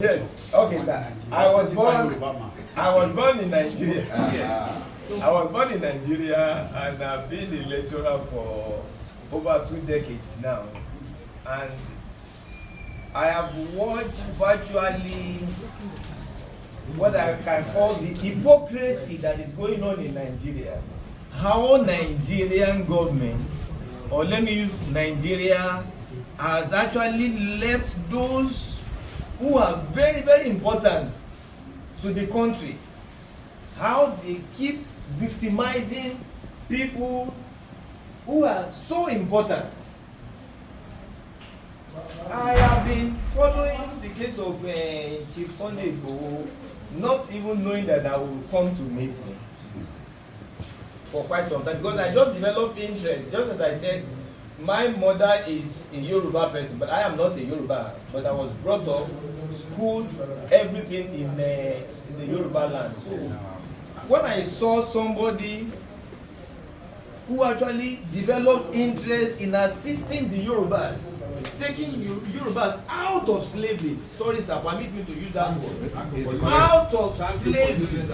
Yes. Okay, sir. I was born in Nigeria. I was born in Nigeria and I've been a lecturer for over 2 decades now. And I have watched virtually what I can call the hypocrisy that is going on in Nigeria. How Nigerian government, or let me use Nigeria, has actually left those who are very, very important to the country. How they keep victimizing people who are so important. I have been following the case of Cheif Igboho, not even knowing that I will come to meet him for quite some time, because I just developed interest. Just as I said, my mother is a Yoruba person, but I am not a Yoruba. But I was brought up, schooled, everything in the Yoruba land. So when I saw somebody who actually developed interest in assisting the Yorubas, taking Yorubas out of slavery. Sorry, sir, permit me to use that word. Out of slavery.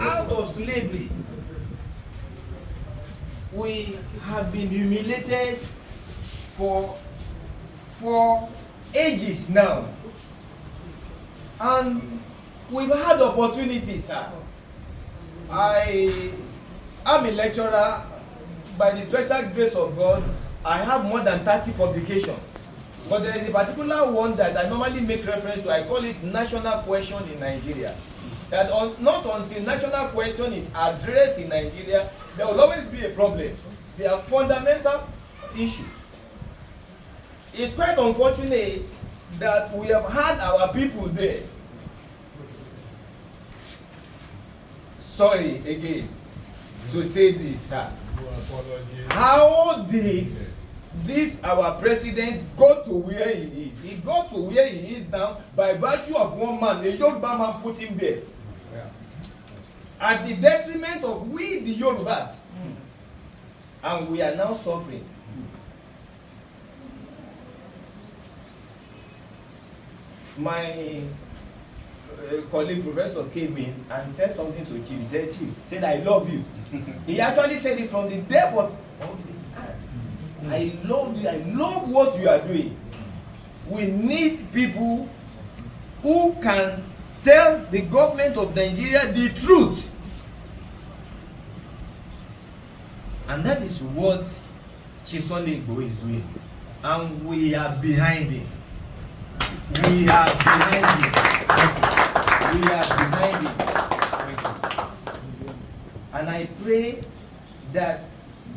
Out of slavery. We have been humiliated for ages now, and we've had opportunities, sir. I am a lecturer. By the special grace of God, I have more than 30 publications, but there is a particular one that I normally make reference to. I call it national question in Nigeria. That not until national question is addressed in Nigeria, there will always be a problem. There are fundamental issues. It's quite unfortunate that we have had our people there. Sorry again to say this, sir. How did this our president go to where he is? He got to where he is now by virtue of one man, a Yoruba man put him there. At the detriment of we the Yorubas. And we are now suffering. My colleague professor came in and said something to Cheif. He said, Cheif, said, I love you. He actually said it from the depth of his heart. I love you. I love what you are doing. We need people who can tell the government of Nigeria the truth. And that is what Cheif Igboho is doing. And we are behind him. We are behind him. We are behind him. And I pray that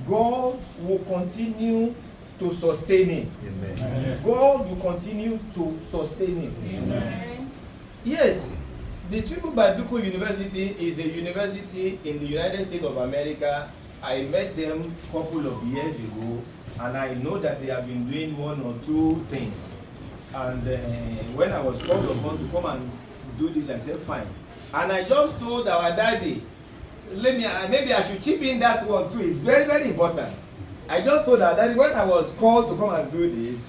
God will continue to sustain him. Amen. God will continue to sustain him. Amen. Yes, the Triple Biblical University is a university in the United States of America. I met them a couple of years ago, and I know that they have been doing one or two things. And when I was called upon to come and do this, I said, fine. And I just told our daddy, maybe I should chip in that one too. It's very, very important. I just told our daddy, when I was called to come and do this,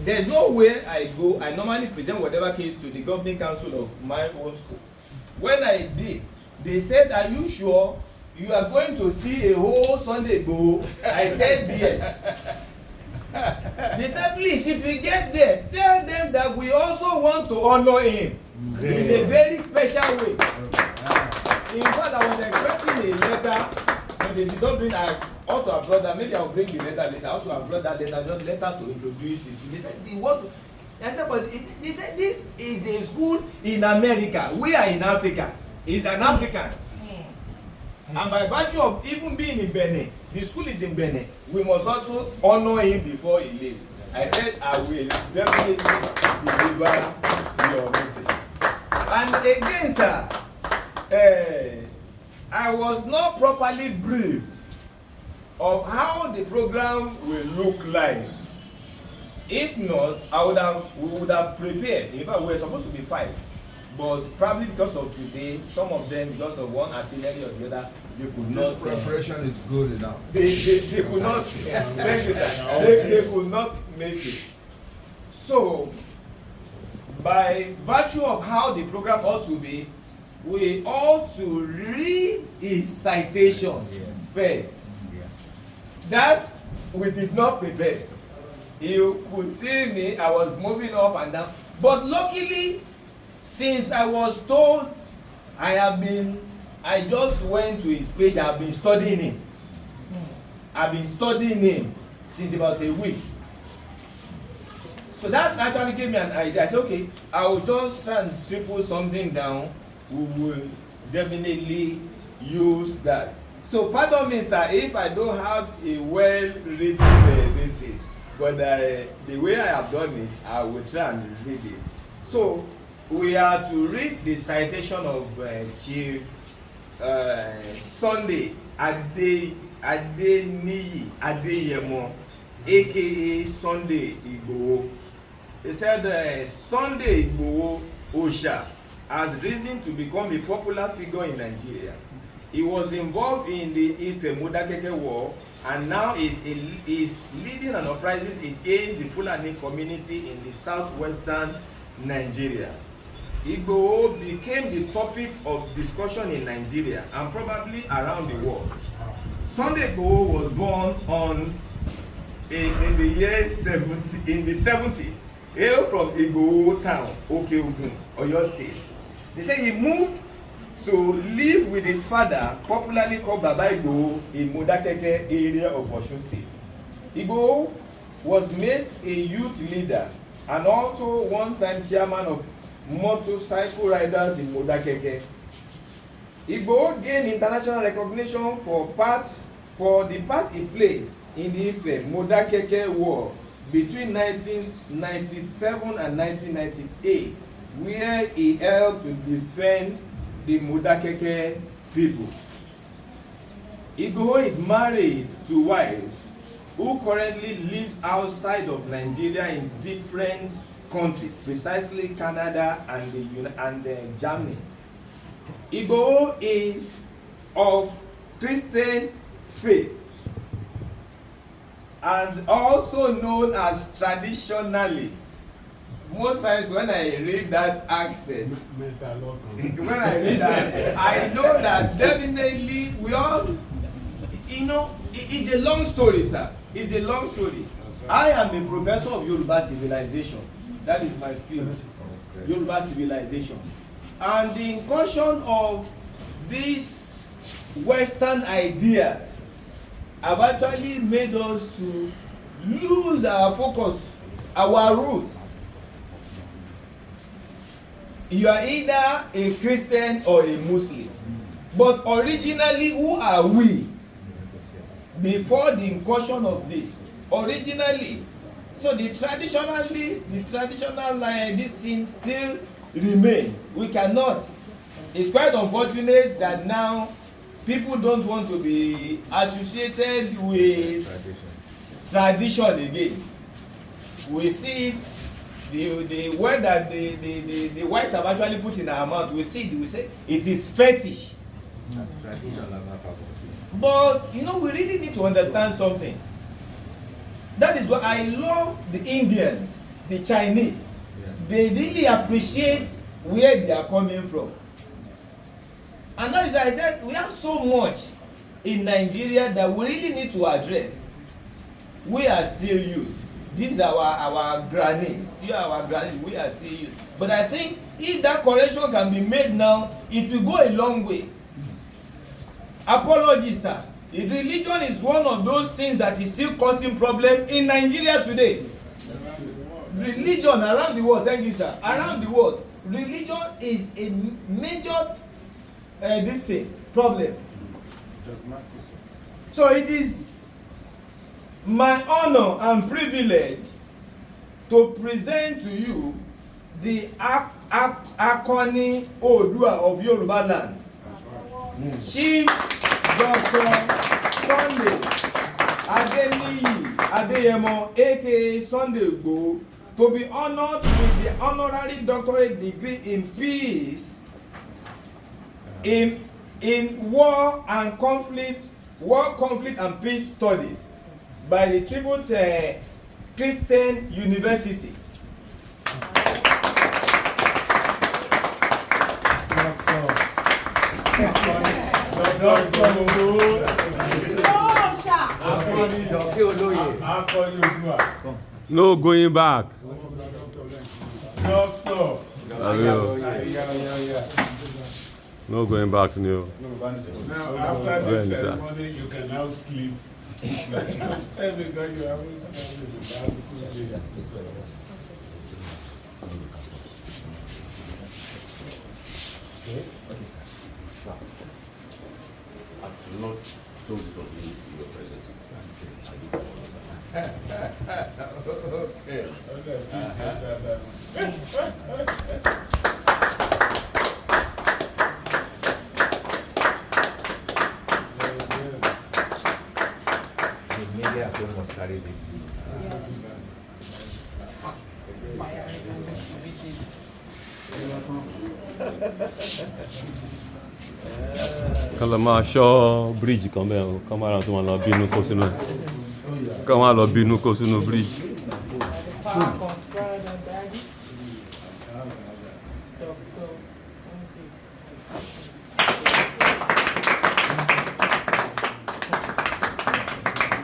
there's no way I go. I normally present whatever case to the governing council of my own school. When I did, they said, are you sure you are going to see a whole Sunday Igboho? I said yes. They said, please, if we get there, tell them that we also want to honor him in a very special way. In fact, I was expecting a letter, but they did not bring. I ought to have brought that. Maybe I'll bring the letter later. I ought to have brought that letter, just letter to introduce this. They said, they want to. I said, but they said, this is a school in America. We are in Africa. He's an African. And by virtue of even being in Benin, the school is in Benin, we must also honor him before he leaves. I said, I will definitely deliver your message. And again, sir, I was not properly briefed of how the program will look like. If not, we would have prepared. In fact, we were supposed to be 5. But probably because of today, some of them, because of one artillery or the other, they could not. This preparation is good enough. They could not. Thank you, sir. They could not make it. So by virtue of how the program ought to be, we ought to read his citations first. That we did not prepare. You could see me, I was moving up and down. But luckily, since I was told, I just went to his page, I've been studying it. I've been studying him since about a week. So that actually gave me an idea. I said, okay, I will just try and scribble something down. We will definitely use that. So pardon me, sir, if I don't have a well-written essay, but the way I have done it, I will try and read it. So we are to read the citation of Cheif Sunday Adeyemo, aka Sunday Igboho. He said Sunday Igboho Osha has risen to become a popular figure in Nigeria. He was involved in the Ife Modakeke War and now is leading an uprising against the Fulani community in the southwestern Nigeria. Igboho became the topic of discussion in Nigeria and probably around the world. Sunday Igboho was born in the 70s. Hail from Igboho town, Okeogun, Oyo State. They say he moved to live with his father, popularly called Baba Igboho, in Modakeke area of Osha State. Igboho was made a youth leader and also one-time chairman of motorcycle riders in Modakeke. Igboho gained international recognition for the part he played in the Ife Modakeke War between 1997 and 1998, where he helped to defend the Modakeke people. Igboho is married to wives who currently live outside of Nigeria in different countries, precisely Canada and Germany. Igboho is of Christian faith and also known as traditionalist. Most times when I read that aspect, when I read that, I know that definitely we all, it's a long story, sir. It's a long story. I am a professor of Yoruba civilization. That is my field, Yoruba civilization. And the incursion of this Western idea have actually made us to lose our focus, our roots. You are either a Christian or a Muslim. But originally, who are we? Before the incursion of this. Originally. So the traditionalists, this thing still remains. We cannot. It's quite unfortunate that now people don't want to be associated with tradition again. We see it, the word that the white have actually put in our mouth, we see it, we say it is fetish. But we really need to understand something. That is why I love the Indians, the Chinese. They really appreciate where they are coming from. And that is why I said we have so much in Nigeria that we really need to address. We are still youth. These are our grannies. You are our grannies. We are still youth. But I think if that correction can be made now, it will go a long way. Apologies, sir. Religion is one of those things that is still causing problems in Nigeria today. Religion around the world, thank you, sir. Around the world, religion is a major problem. So it is my honor and privilege to present to you the Akoni Odua of Yoruba land, Chief Dr. Sunday Adeyemo, aka Sunday Igboho, to be honored with the honorary doctorate degree in peace, in war, conflict and peace studies by the Tribute Christian University. No going back. No going back, no. Now, after this ceremony, you can now sleep. Because you haven't spent Sir, I cannot close it on me in your presence. Kán lọ máa ṣọ́ bíríìjì kan bẹ́ẹ̀ o, kán máa ra tó máa lọ bínú kó sínú bíríìjì.